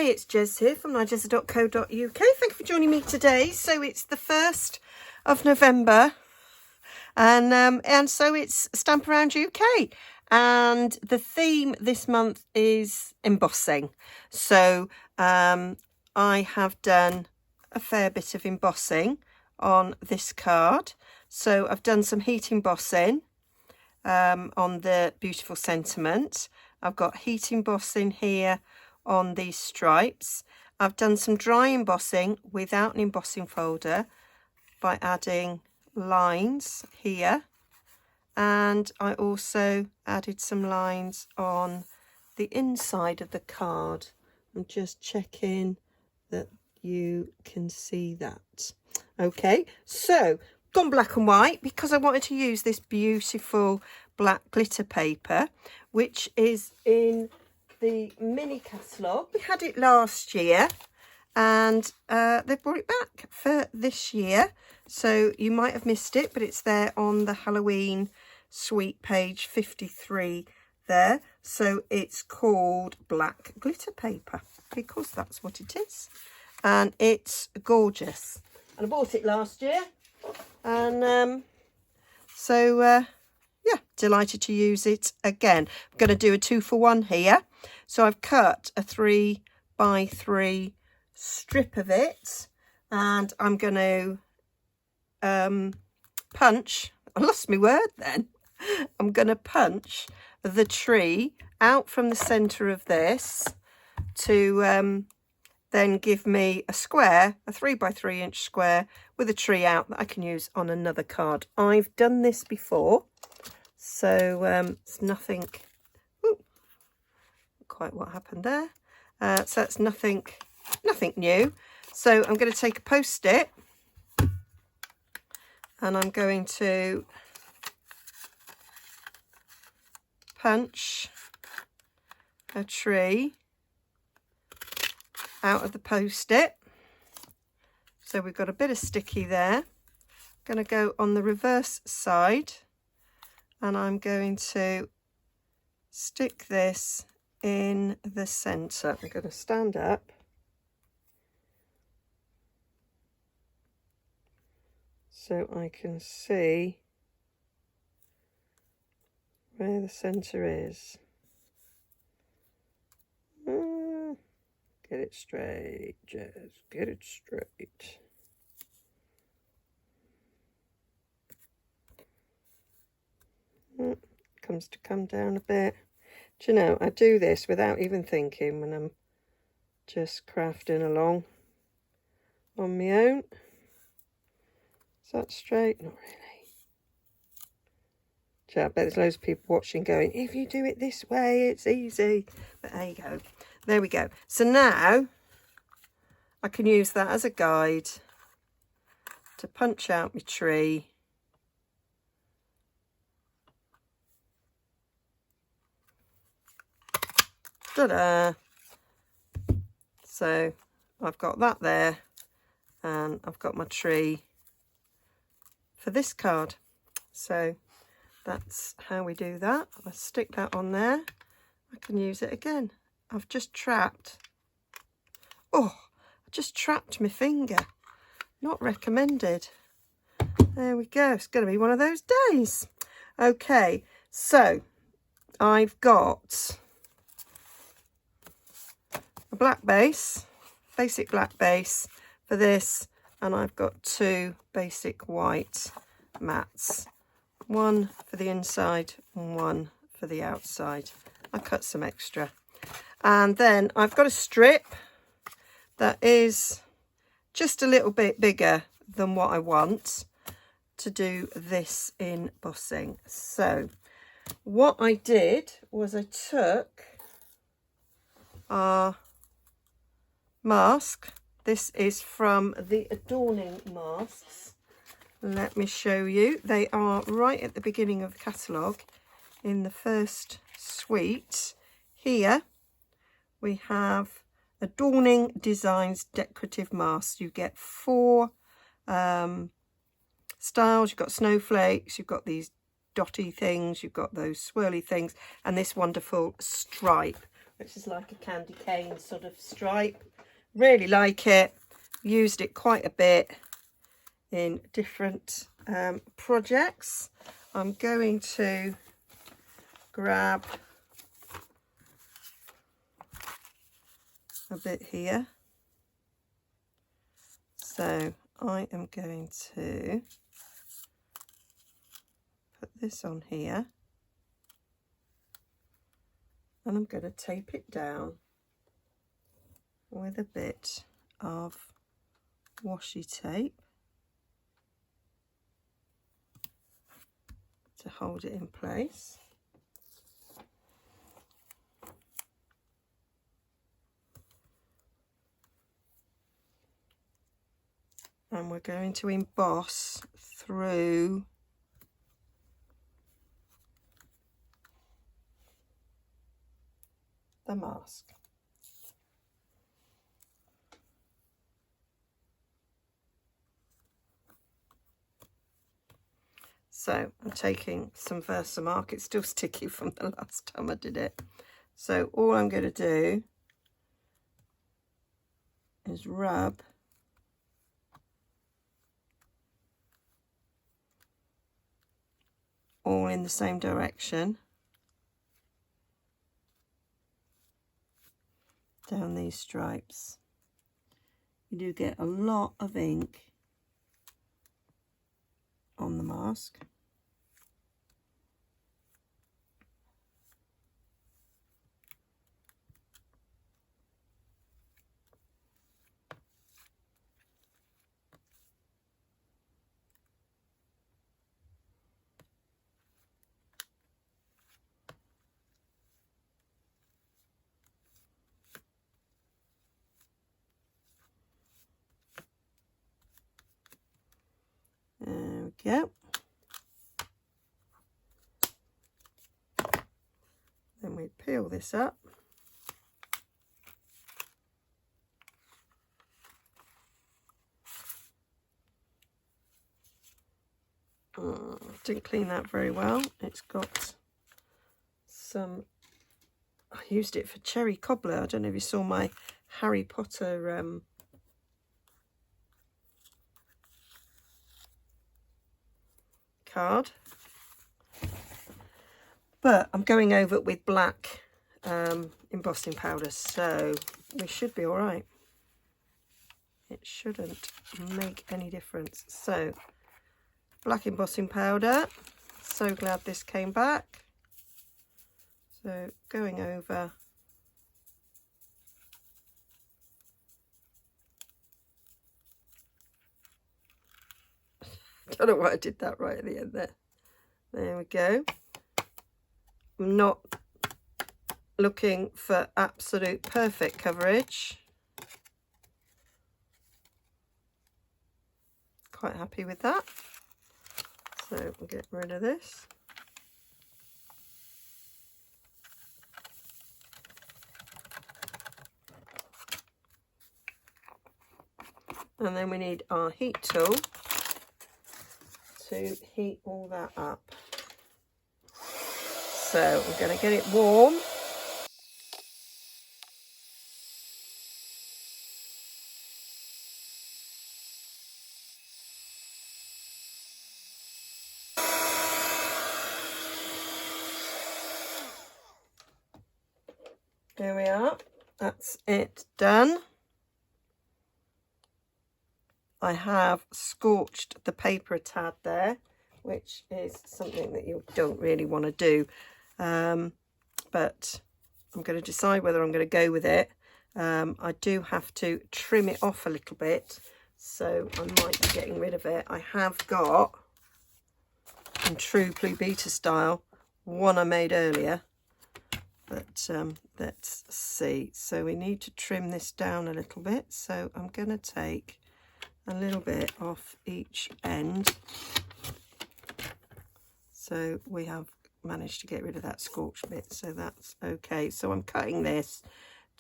Hi, it's Jez here from Nigezza.co.uk. Thank you for joining me today. So it's the 1st of November and so it's Stamp Around UK. And the theme this month is embossing. So I have done a fair bit of embossing on this card. So I've done some heat embossing on the beautiful sentiment. I've got heat embossing here on these stripes. I've done some dry embossing without an embossing folder by adding lines here, and I also added some lines on the inside of the card. I'm just checking that you can see that. Okay, so gone black and white because I wanted to use this beautiful black glitter paper, which is in the mini catalogue. We had it last year and they brought it back for this year, so you might have missed it, but it's there on the Halloween suite page 53 there. So it's called black glitter paper because that's what it is, and it's gorgeous. And I bought it last year, and yeah, delighted to use it again. I'm going to do a 2-for-1 here. So I've cut a 3x3 strip of it, and I'm going to punch, I lost my word then, I'm going to punch the tree out from the centre of this to then give me a square, a 3x3 inch square with a tree out that I can use on another card. I've done this before, so it's nothing, quite what happened there. So it's nothing new. So I'm going to take a post-it and I'm going to punch a tree out of the post-it. So we've got a bit of sticky there. I'm going to go on the reverse side and I'm going to stick this in the centre. I'm going to stand up so I can see where the centre is. Get it straight, Jez, get it straight. Comes to come down a bit. Do you know, I do this without even thinking when I'm just crafting along on my own. Is that straight? Not really. I bet there's loads of people watching going, if you do it this way, it's easy. But there you go. There we go. So now I can use that as a guide to punch out my tree. Ta-da! So I've got that there, and I've got my tree for this card. So that's how we do that. I stick that on there. I can use it again. I've just trapped. Oh, I just trapped my finger. Not recommended. There we go. It's going to be one of those days. Okay, so I've got a black base, basic black base for this, and I've got 2 basic white mats. One for the inside and one for the outside. I cut some extra. And then I've got a strip that is just a little bit bigger than what I want to do this embossing. So what I did was I took our mask. This is from the Adorning Masks. Let me show you. They are right at the beginning of the catalogue in the first suite. Here we have Adorning Designs Decorative Masks. You get 4 styles. You've got snowflakes, you've got these dotty things, you've got those swirly things, and this wonderful stripe, which is like a candy cane sort of stripe. Really like it. Used it quite a bit in different projects. I'm going to grab a bit here. So I am going to put this on here, and I'm going to tape it down with a bit of washi tape to hold it in place. And we're going to emboss through the mask. So I'm taking some Versamark. It's still sticky from the last time I did it. So all I'm going to do is rub all in the same direction down these stripes. You do get a lot of ink on the mask. There we go. Then we peel this up. Didn't clean that very well. It's got some, I used it for cherry cobbler. I don't know if you saw my Harry Potter card. But I'm going over it with black embossing powder, so we should be all right. It shouldn't make any difference. So, black embossing powder. So glad this came back. So, going over. Don't know why I did that right at the end there. There we go. I'm not looking for absolute perfect coverage. Quite happy with that. So we'll get rid of this. And then we need our heat tool to heat all that up. So we're going to get it warm. There we are. That's it done. I have scorched the paper a tad there, which is something that you don't really want to do. But I'm going to decide whether I'm going to go with it. I do have to trim it off a little bit, so I might be getting rid of it. I have got, in true Blue Beta style, one I made earlier. But let's see. So we need to trim this down a little bit. So I'm going to take a little bit off each end. So we have managed to get rid of that scorched bit, so that's okay. So I'm cutting this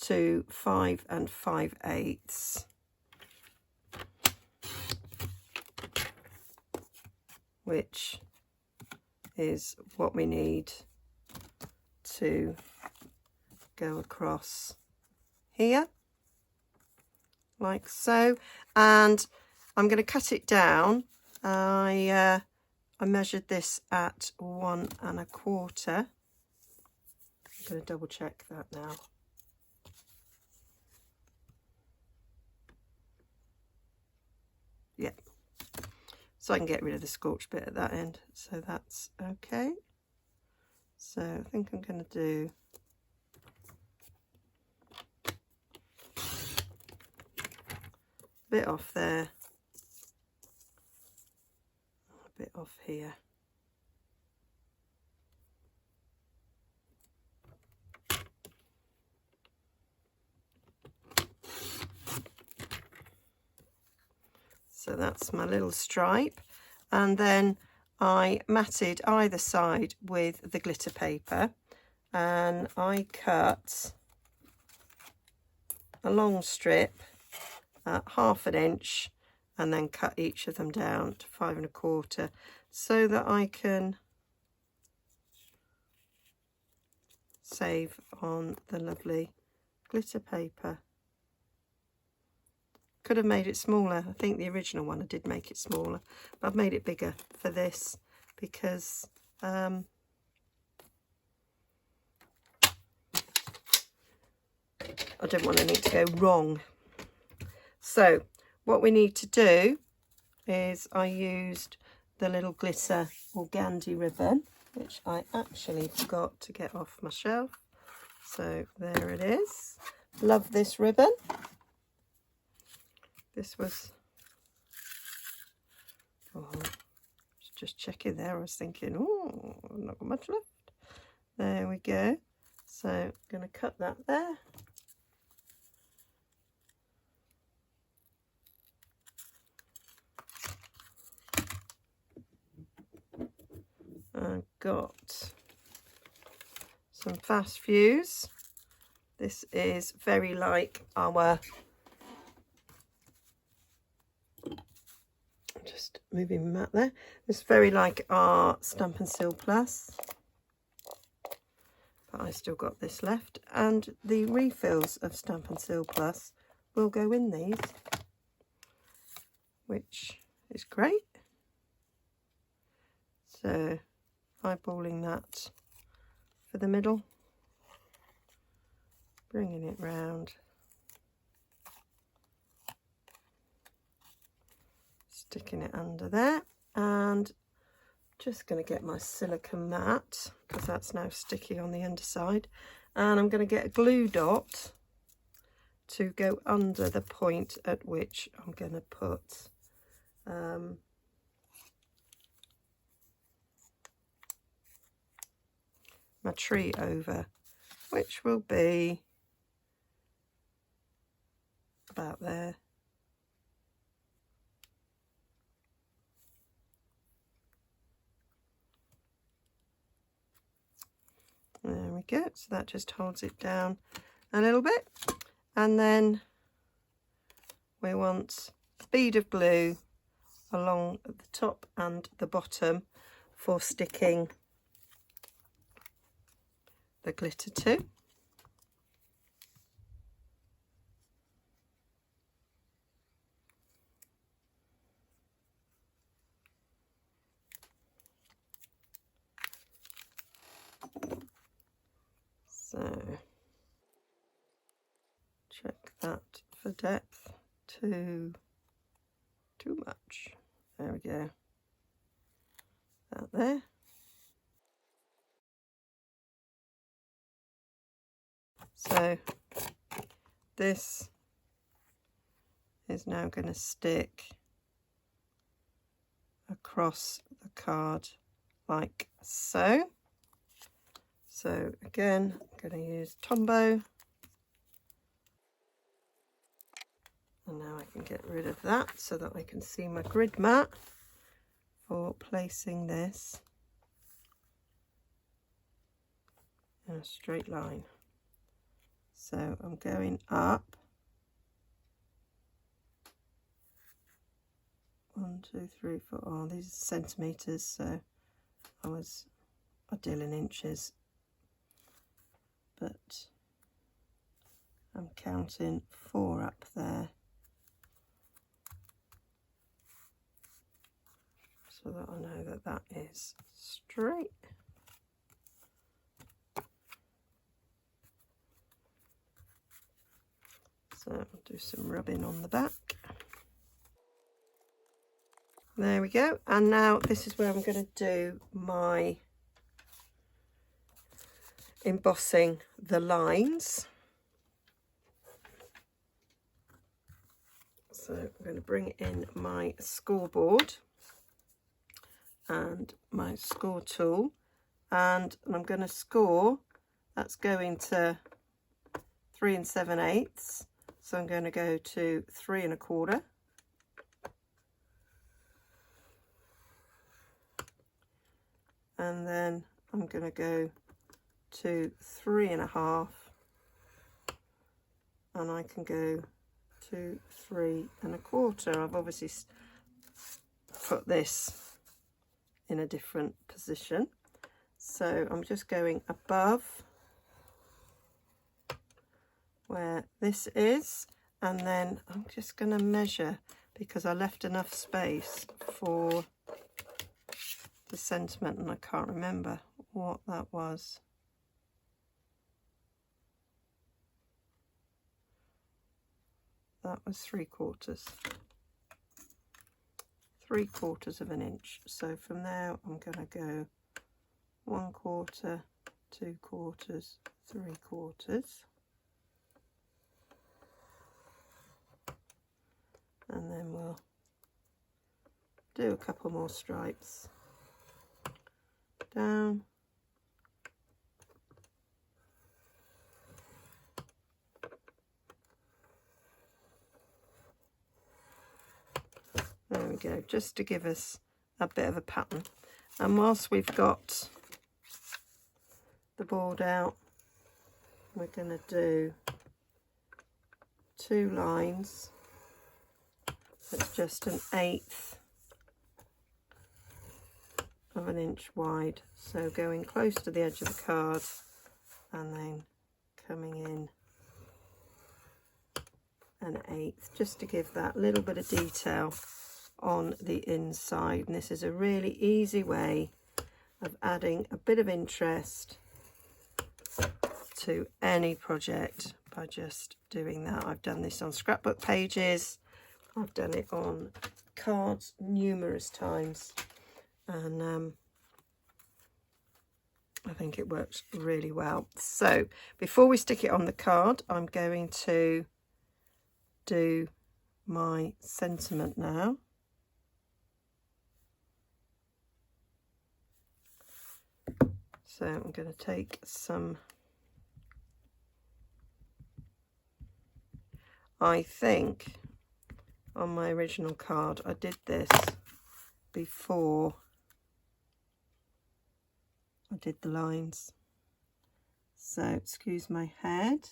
to 5 5/8, which is what we need to go across here, like so. And I'm going to cut it down. I measured this at 1 1/4. I'm going to double check that now. Yeah, so I can get rid of the scorched bit at that end, so that's okay. So I think I'm going to do a bit off there, a bit off here. So that's my little stripe, and then I matted either side with the glitter paper, and I cut a long strip at 1/2 inch and then cut each of them down to 5 1/4 so that I can save on the lovely glitter paper. Could have made it smaller. I think the original one I did make it smaller, but I've made it bigger for this because I don't want anything to go wrong. So what we need to do is I used the little glitter organdy ribbon, which I actually forgot to get off my shelf. So there it is. Love this ribbon. This was, just checking there. I was thinking, oh, I've not got much left. There we go. So I'm going to cut that there. I've got some fast fuse. This is very like our, just moving mat there. It's very like our Stamp and Seal Plus, but I still got this left, and the refills of Stamp and Seal Plus will go in these, which is great. So eyeballing that for the middle, bringing it round, sticking it under there, and just going to get my silicone mat because that's now sticky on the underside, and I'm going to get a glue dot to go under the point at which I'm going to put my tree over, which will be about there. There we go. So that just holds it down a little bit, and then we want a bead of glue along the top and the bottom for sticking the glitter to. So check that for depth too much. There we go. That there. So this is now going to stick across the card like so. So again, I'm going to use Tombow, and now I can get rid of that so that I can see my grid mat for placing this in a straight line. So I'm going up 1, 2, 3, 4. Oh, these are centimeters, so I deal in inches, but I'm counting 4 up there, so that I know that that is straight. So I'll do some rubbing on the back. There we go. And now this is where I'm going to do my embossing the lines. So I'm going to bring in my scoreboard and my score tool, and I'm going to score. That's going to 3 7/8. So I'm going to go to 3 1/4. And then I'm going to go to 3 1/2, and I can go to 3 1/4. I've obviously put this in a different position, so I'm just going above where this is, and then I'm just going to measure, because I left enough space for the sentiment, and I can't remember what that was. That was 3/4. 3/4 of an inch. So from there I'm going to go 1/4, 2/4, 3/4, and then we'll do a couple more stripes down. There we go, just to give us a bit of a pattern. And whilst we've got the board out, we're going to do 2 lines that's just 1/8 of an inch wide, so going close to the edge of the card and then coming in 1/8, just to give that little bit of detail on the inside. And this is a really easy way of adding a bit of interest to any project by just doing that. I've done this on scrapbook pages, I've done it on cards numerous times, and I think it works really well. So before we stick it on the card, I'm going to do my sentiment now. So I'm going to take some, I think on my original card I did this before I did the lines, so excuse my head,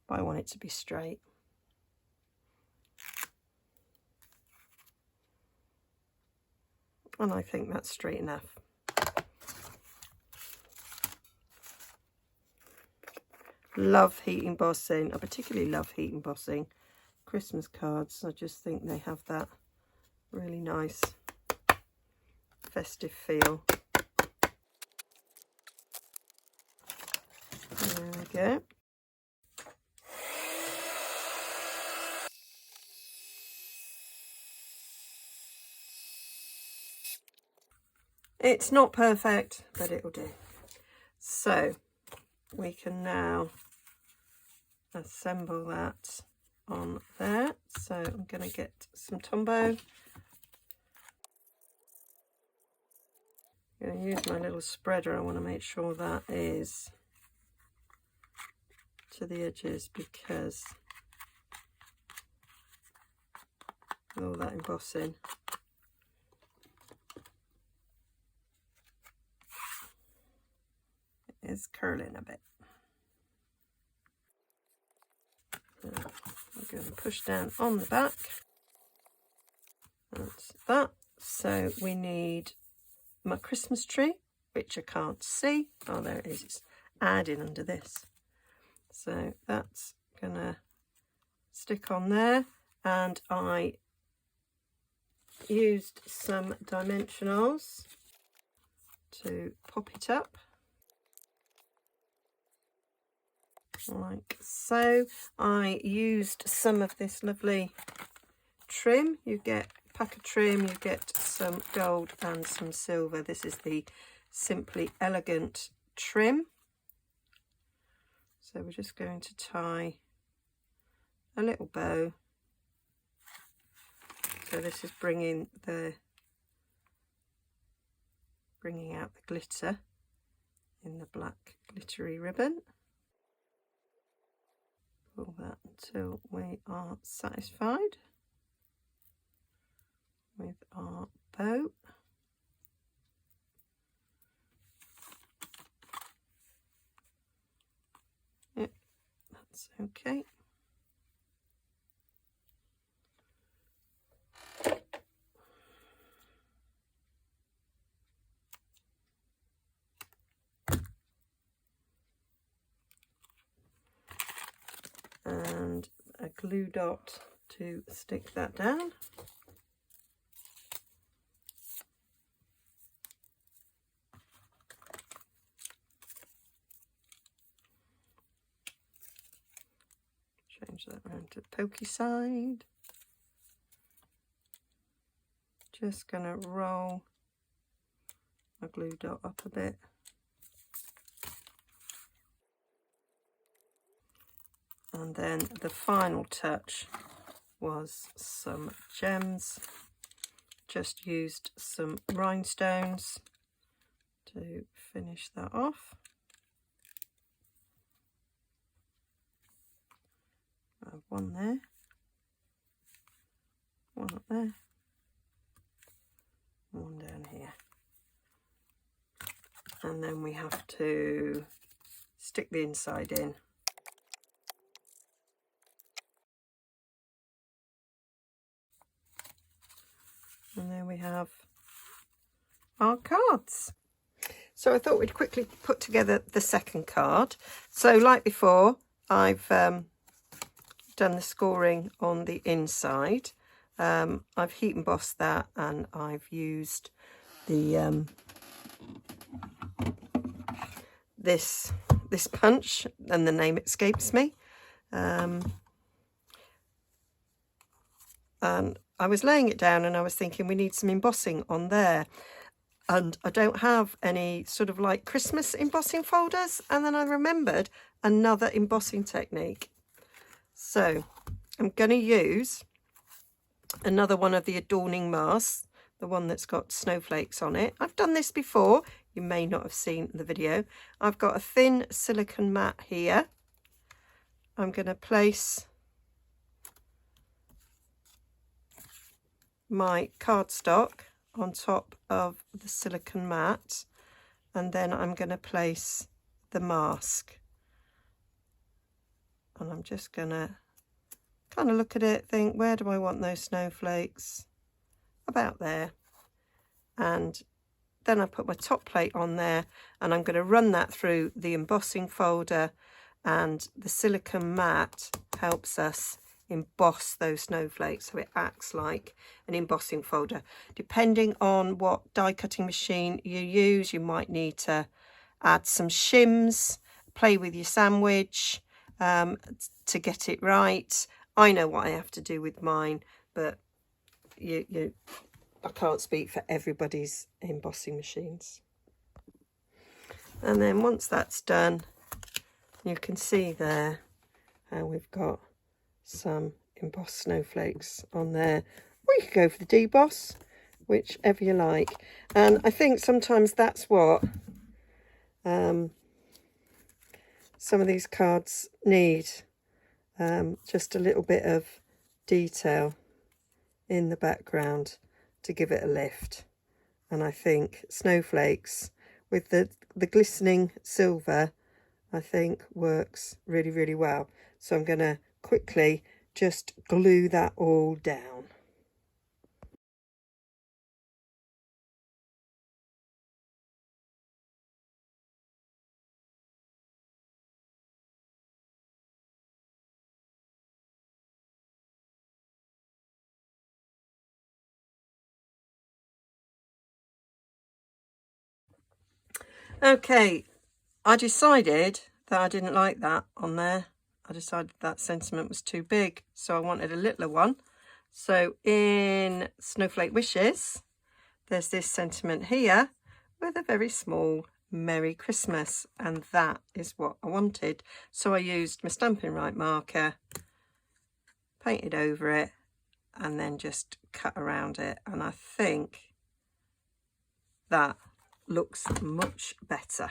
but I want it to be straight. And I think that's straight enough. Love heat embossing. I particularly love heat embossing Christmas cards. I just think they have that really nice festive feel. There we go. It's not perfect, but it'll do. So we can now assemble that on there. So I'm going to get some Tombow. I'm going to use my little spreader. I want to make sure that is to the edges, because with all that embossing, it is curling a bit. I'm going to push down on the back. That's that. So we need my Christmas tree, which I can't see. Oh, there it is. It's add in under this. So that's gonna stick on there, and I used some dimensionals to pop it up like so. I used some of this lovely trim. You get a pack of trim, you get some gold and some silver. This is the Simply Elegant trim. So we're just going to tie a little bow. So this is bringing out the glitter in the black glittery ribbon. Pull that until we are satisfied with our bow. Yep, that's okay. And a glue dot to stick that down. Change that around to the pokey side. Just going to roll my glue dot up a bit. And then the final touch was some gems. Just used some rhinestones to finish that off. I have one there, one up there, one down here. And then we have to stick the inside in. And there we have our cards. So I thought we'd quickly put together the second card. So like before, I've done the scoring on the inside. I've heat embossed that, and I've used the this punch, and the name escapes me. And I was laying it down and I was thinking we need some embossing on there. And I don't have any sort of like Christmas embossing folders. And then I remembered another embossing technique. So I'm going to use another one of the adorning masks, the one that's got snowflakes on it. I've done this before. You may not have seen the video. I've got a thin silicone mat here. I'm going to place my cardstock on top of the silicone mat, and then I'm going to place the mask, and I'm just going to kind of look at it, think, where do I want those snowflakes? About there. And then I put my top plate on there, and I'm going to run that through the embossing folder, and the silicone mat helps us emboss those snowflakes, so it acts like an embossing folder. Depending on what die cutting machine you use, you might need to add some shims, play with your sandwich to get it right. I know what I have to do with mine, but I can't speak for everybody's embossing machines. And then once that's done, you can see there how we've got some embossed snowflakes on there. Or you could go for the deboss, whichever you like. And I think sometimes that's what some of these cards need, just a little bit of detail in the background to give it a lift. And I think snowflakes with the glistening silver, I think works really, really well. So I'm going to quickly just glue that all down. Okay, I decided that I didn't like that on there. I decided that sentiment was too big, so I wanted a littler one. So in Snowflake Wishes, there's this sentiment here with a very small Merry Christmas, and that is what I wanted. So I used my Stampin' Right marker, painted over it, and then just cut around it, and I think that looks much better.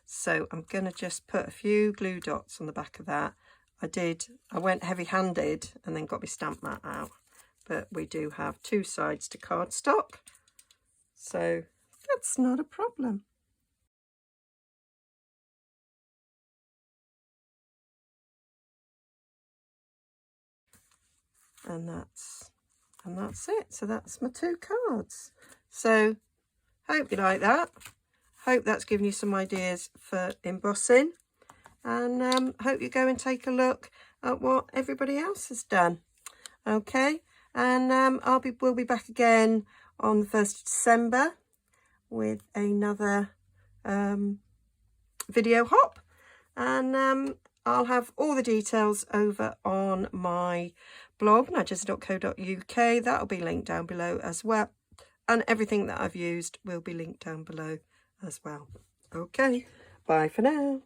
So I'm going to just put a few glue dots on the back of that. I went heavy-handed and then got my stamp mat out, but we do have two sides to cardstock, so that's not a problem. And that's it. So that's my two cards. So hope you like that. Hope that's given you some ideas for embossing, and hope you go and take a look at what everybody else has done. Okay, and we'll be back again on the 1st of December with another video hop, and I'll have all the details over on my blog, nigezza.co.uk. that'll be linked down below as well, and everything that I've used will be linked down below as well. Okay, bye for now.